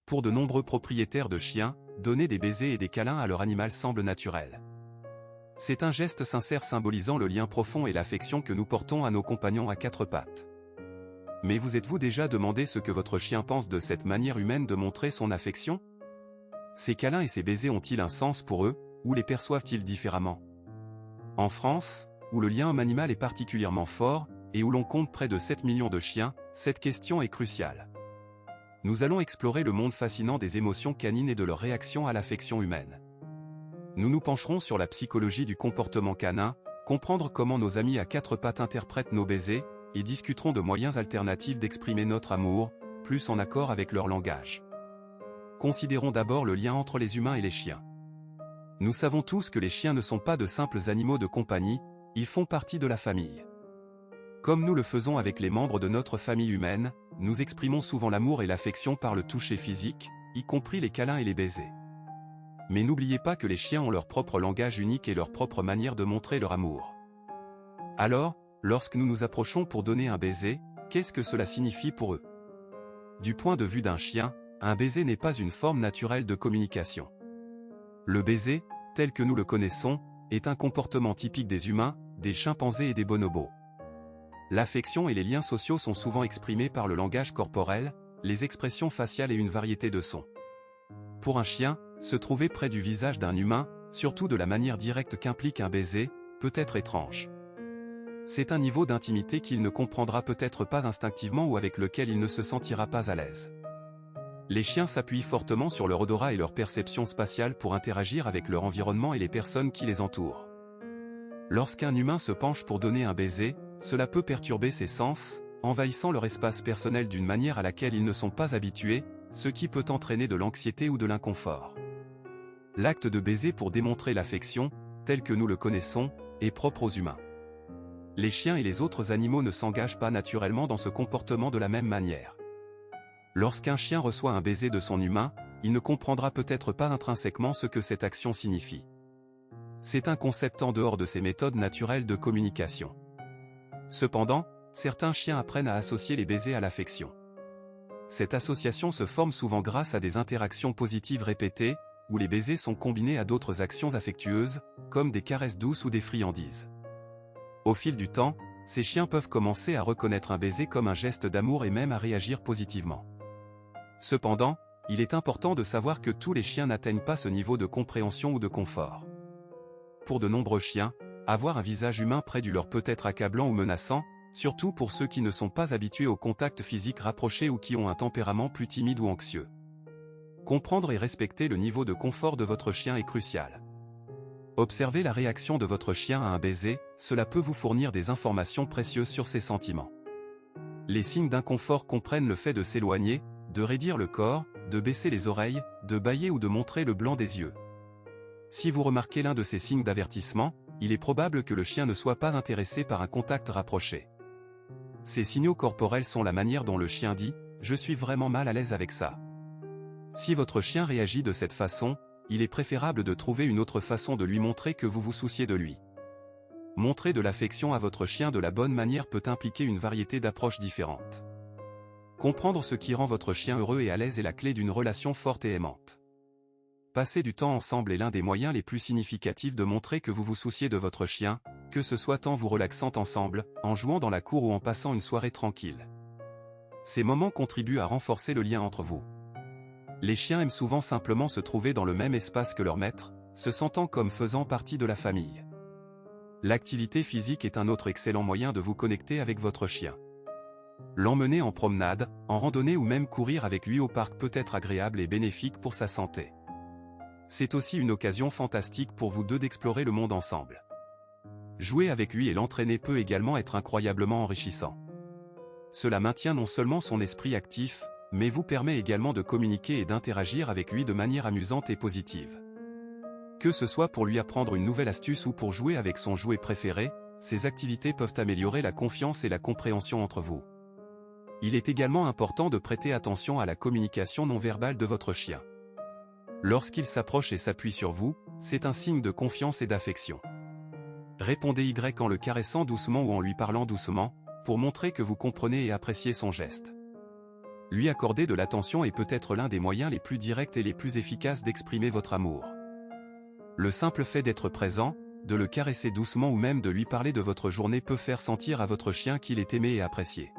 Pour de nombreux propriétaires de chiens, donner des baisers et des câlins à leur animal semble naturel. C'est un geste sincère symbolisant le lien profond et l'affection que nous portons à nos compagnons à quatre pattes. Mais vous êtes-vous déjà demandé ce que votre chien pense de cette manière humaine de montrer son affection? Ces câlins et ces baisers ont-ils un sens pour eux, ou les perçoivent-ils différemment? En France, où le lien homme-animal est particulièrement fort, et où l'on compte près de 7 millions de chiens, cette question est cruciale. Nous allons explorer le monde fascinant des émotions canines et de leur réaction à l'affection humaine. Nous nous pencherons sur la psychologie du comportement canin, comprendre comment nos amis à quatre pattes interprètent nos baisers, et discuterons de moyens alternatifs d'exprimer notre amour, plus en accord avec leur langage. Considérons d'abord le lien entre les humains et les chiens. Nous savons tous que les chiens ne sont pas de simples animaux de compagnie, ils font partie de la famille. Comme nous le faisons avec les membres de notre famille humaine, nous exprimons souvent l'amour et l'affection par le toucher physique, y compris les câlins et les baisers. Mais n'oubliez pas que les chiens ont leur propre langage unique et leur propre manière de montrer leur amour. Alors, lorsque nous nous approchons pour donner un baiser, qu'est-ce que cela signifie pour eux? Du point de vue d'un chien, un baiser n'est pas une forme naturelle de communication. Le baiser, tel que nous le connaissons, est un comportement typique des humains, des chimpanzés et des bonobos. L'affection et les liens sociaux sont souvent exprimés par le langage corporel, les expressions faciales et une variété de sons. Pour un chien, se trouver près du visage d'un humain, surtout de la manière directe qu'implique un baiser, peut être étrange. C'est un niveau d'intimité qu'il ne comprendra peut-être pas instinctivement ou avec lequel il ne se sentira pas à l'aise. Les chiens s'appuient fortement sur leur odorat et leur perception spatiale pour interagir avec leur environnement et les personnes qui les entourent. Lorsqu'un humain se penche pour donner un baiser, cela peut perturber ses sens, envahissant leur espace personnel d'une manière à laquelle ils ne sont pas habitués, ce qui peut entraîner de l'anxiété ou de l'inconfort. L'acte de baiser pour démontrer l'affection, tel que nous le connaissons, est propre aux humains. Les chiens et les autres animaux ne s'engagent pas naturellement dans ce comportement de la même manière. Lorsqu'un chien reçoit un baiser de son humain, il ne comprendra peut-être pas intrinsèquement ce que cette action signifie. C'est un concept en dehors de ses méthodes naturelles de communication. Cependant, certains chiens apprennent à associer les baisers à l'affection. Cette association se forme souvent grâce à des interactions positives répétées, où les baisers sont combinés à d'autres actions affectueuses, comme des caresses douces ou des friandises. Au fil du temps, ces chiens peuvent commencer à reconnaître un baiser comme un geste d'amour et même à réagir positivement. Cependant, il est important de savoir que tous les chiens n'atteignent pas ce niveau de compréhension ou de confort. Pour de nombreux chiens, avoir un visage humain près du leur peut être accablant ou menaçant, surtout pour ceux qui ne sont pas habitués au contact physique rapproché ou qui ont un tempérament plus timide ou anxieux. Comprendre et respecter le niveau de confort de votre chien est crucial. Observez la réaction de votre chien à un baiser, cela peut vous fournir des informations précieuses sur ses sentiments. Les signes d'inconfort comprennent le fait de s'éloigner, de raidir le corps, de baisser les oreilles, de bâiller ou de montrer le blanc des yeux. Si vous remarquez l'un de ces signes d'avertissement, il est probable que le chien ne soit pas intéressé par un contact rapproché. Ces signaux corporels sont la manière dont le chien dit « Je suis vraiment mal à l'aise avec ça ». Si votre chien réagit de cette façon, il est préférable de trouver une autre façon de lui montrer que vous vous souciez de lui. Montrer de l'affection à votre chien de la bonne manière peut impliquer une variété d'approches différentes. Comprendre ce qui rend votre chien heureux et à l'aise est la clé d'une relation forte et aimante. Passer du temps ensemble est l'un des moyens les plus significatifs de montrer que vous vous souciez de votre chien, que ce soit en vous relaxant ensemble, en jouant dans la cour ou en passant une soirée tranquille. Ces moments contribuent à renforcer le lien entre vous. Les chiens aiment souvent simplement se trouver dans le même espace que leur maître, se sentant comme faisant partie de la famille. L'activité physique est un autre excellent moyen de vous connecter avec votre chien. L'emmener en promenade, en randonnée ou même courir avec lui au parc peut être agréable et bénéfique pour sa santé. C'est aussi une occasion fantastique pour vous deux d'explorer le monde ensemble. Jouer avec lui et l'entraîner peut également être incroyablement enrichissant. Cela maintient non seulement son esprit actif, mais vous permet également de communiquer et d'interagir avec lui de manière amusante et positive. Que ce soit pour lui apprendre une nouvelle astuce ou pour jouer avec son jouet préféré, ces activités peuvent améliorer la confiance et la compréhension entre vous. Il est également important de prêter attention à la communication non verbale de votre chien. Lorsqu'il s'approche et s'appuie sur vous, c'est un signe de confiance et d'affection. Répondez Y en le caressant doucement ou en lui parlant doucement, pour montrer que vous comprenez et appréciez son geste. Lui accorder de l'attention est peut-être l'un des moyens les plus directs et les plus efficaces d'exprimer votre amour. Le simple fait d'être présent, de le caresser doucement ou même de lui parler de votre journée peut faire sentir à votre chien qu'il est aimé et apprécié.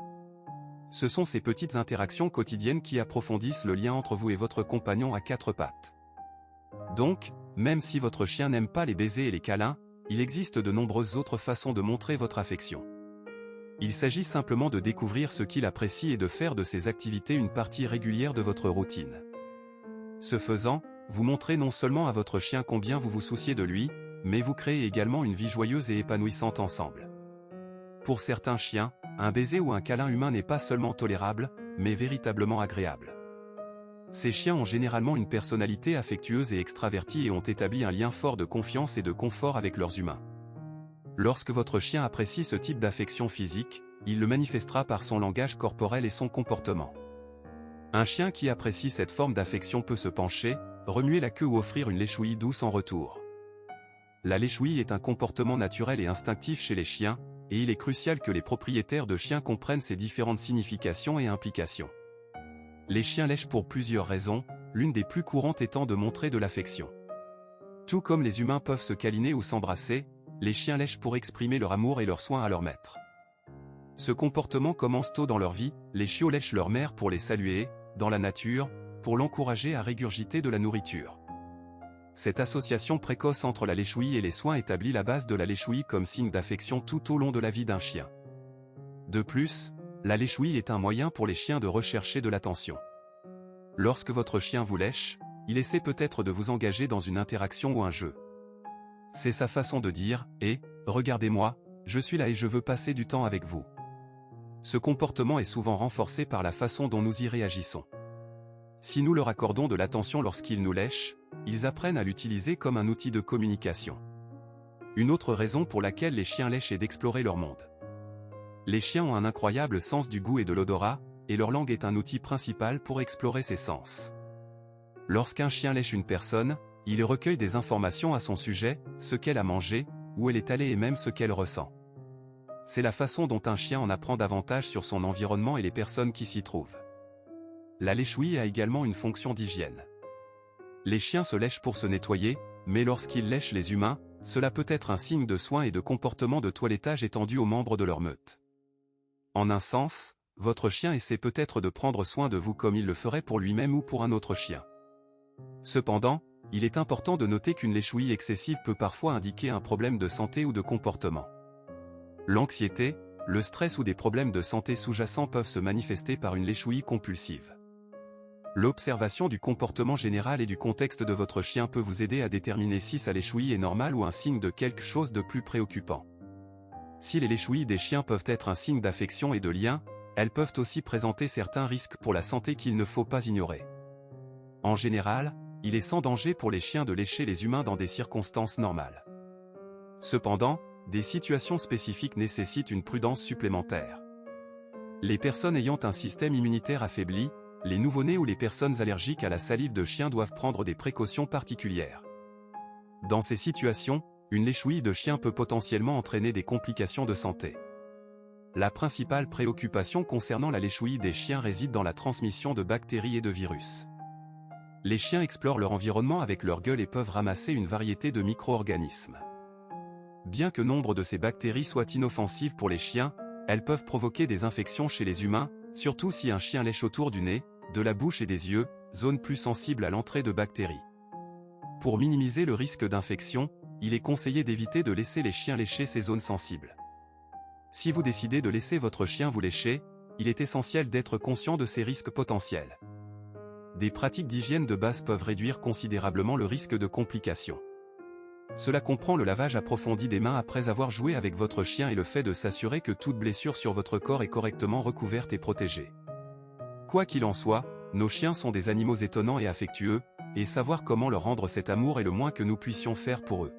Ce sont ces petites interactions quotidiennes qui approfondissent le lien entre vous et votre compagnon à quatre pattes. Donc, même si votre chien n'aime pas les baisers et les câlins, il existe de nombreuses autres façons de montrer votre affection. Il s'agit simplement de découvrir ce qu'il apprécie et de faire de ces activités une partie régulière de votre routine. Ce faisant, vous montrez non seulement à votre chien combien vous vous souciez de lui, mais vous créez également une vie joyeuse et épanouissante ensemble. Pour certains chiens, un baiser ou un câlin humain n'est pas seulement tolérable, mais véritablement agréable. Ces chiens ont généralement une personnalité affectueuse et extravertie et ont établi un lien fort de confiance et de confort avec leurs humains. Lorsque votre chien apprécie ce type d'affection physique, il le manifestera par son langage corporel et son comportement. Un chien qui apprécie cette forme d'affection peut se pencher, remuer la queue ou offrir une léchouille douce en retour. La léchouille est un comportement naturel et instinctif chez les chiens, et il est crucial que les propriétaires de chiens comprennent ses différentes significations et implications. Les chiens lèchent pour plusieurs raisons, l'une des plus courantes étant de montrer de l'affection. Tout comme les humains peuvent se câliner ou s'embrasser, les chiens lèchent pour exprimer leur amour et leur soin à leur maître. Ce comportement commence tôt dans leur vie, les chiots lèchent leur mère pour les saluer, dans la nature, pour l'encourager à régurgiter de la nourriture. Cette association précoce entre la léchouille et les soins établit la base de la léchouille comme signe d'affection tout au long de la vie d'un chien. De plus, la léchouille est un moyen pour les chiens de rechercher de l'attention. Lorsque votre chien vous lèche, il essaie peut-être de vous engager dans une interaction ou un jeu. C'est sa façon de dire « Eh, regardez-moi, je suis là et je veux passer du temps avec vous ». Ce comportement est souvent renforcé par la façon dont nous y réagissons. Si nous leur accordons de l'attention lorsqu'ils nous lèchent, ils apprennent à l'utiliser comme un outil de communication. Une autre raison pour laquelle les chiens lèchent est d'explorer leur monde. Les chiens ont un incroyable sens du goût et de l'odorat, et leur langue est un outil principal pour explorer ces sens. Lorsqu'un chien lèche une personne, il recueille des informations à son sujet, ce qu'elle a mangé, où elle est allée et même ce qu'elle ressent. C'est la façon dont un chien en apprend davantage sur son environnement et les personnes qui s'y trouvent. La léchouille a également une fonction d'hygiène. Les chiens se lèchent pour se nettoyer, mais lorsqu'ils lèchent les humains, cela peut être un signe de soin et de comportement de toilettage étendu aux membres de leur meute. En un sens, votre chien essaie peut-être de prendre soin de vous comme il le ferait pour lui-même ou pour un autre chien. Cependant, il est important de noter qu'une léchouille excessive peut parfois indiquer un problème de santé ou de comportement. L'anxiété, le stress ou des problèmes de santé sous-jacents peuvent se manifester par une léchouille compulsive. L'observation du comportement général et du contexte de votre chien peut vous aider à déterminer si sa léchouille est normale ou un signe de quelque chose de plus préoccupant. Si les léchouilles des chiens peuvent être un signe d'affection et de lien, elles peuvent aussi présenter certains risques pour la santé qu'il ne faut pas ignorer. En général, il est sans danger pour les chiens de lécher les humains dans des circonstances normales. Cependant, des situations spécifiques nécessitent une prudence supplémentaire. Les personnes ayant un système immunitaire affaibli, les nouveau-nés ou les personnes allergiques à la salive de chien doivent prendre des précautions particulières. Dans ces situations, une léchouille de chien peut potentiellement entraîner des complications de santé. La principale préoccupation concernant la léchouille des chiens réside dans la transmission de bactéries et de virus. Les chiens explorent leur environnement avec leur gueule et peuvent ramasser une variété de micro-organismes. Bien que nombre de ces bactéries soient inoffensives pour les chiens, elles peuvent provoquer des infections chez les humains, surtout si un chien lèche autour du nez, de la bouche et des yeux, zones plus sensibles à l'entrée de bactéries. Pour minimiser le risque d'infection, il est conseillé d'éviter de laisser les chiens lécher ces zones sensibles. Si vous décidez de laisser votre chien vous lécher, il est essentiel d'être conscient de ces risques potentiels. Des pratiques d'hygiène de base peuvent réduire considérablement le risque de complications. Cela comprend le lavage approfondi des mains après avoir joué avec votre chien et le fait de s'assurer que toute blessure sur votre corps est correctement recouverte et protégée. Quoi qu'il en soit, nos chiens sont des animaux étonnants et affectueux, et savoir comment leur rendre cet amour est le moins que nous puissions faire pour eux.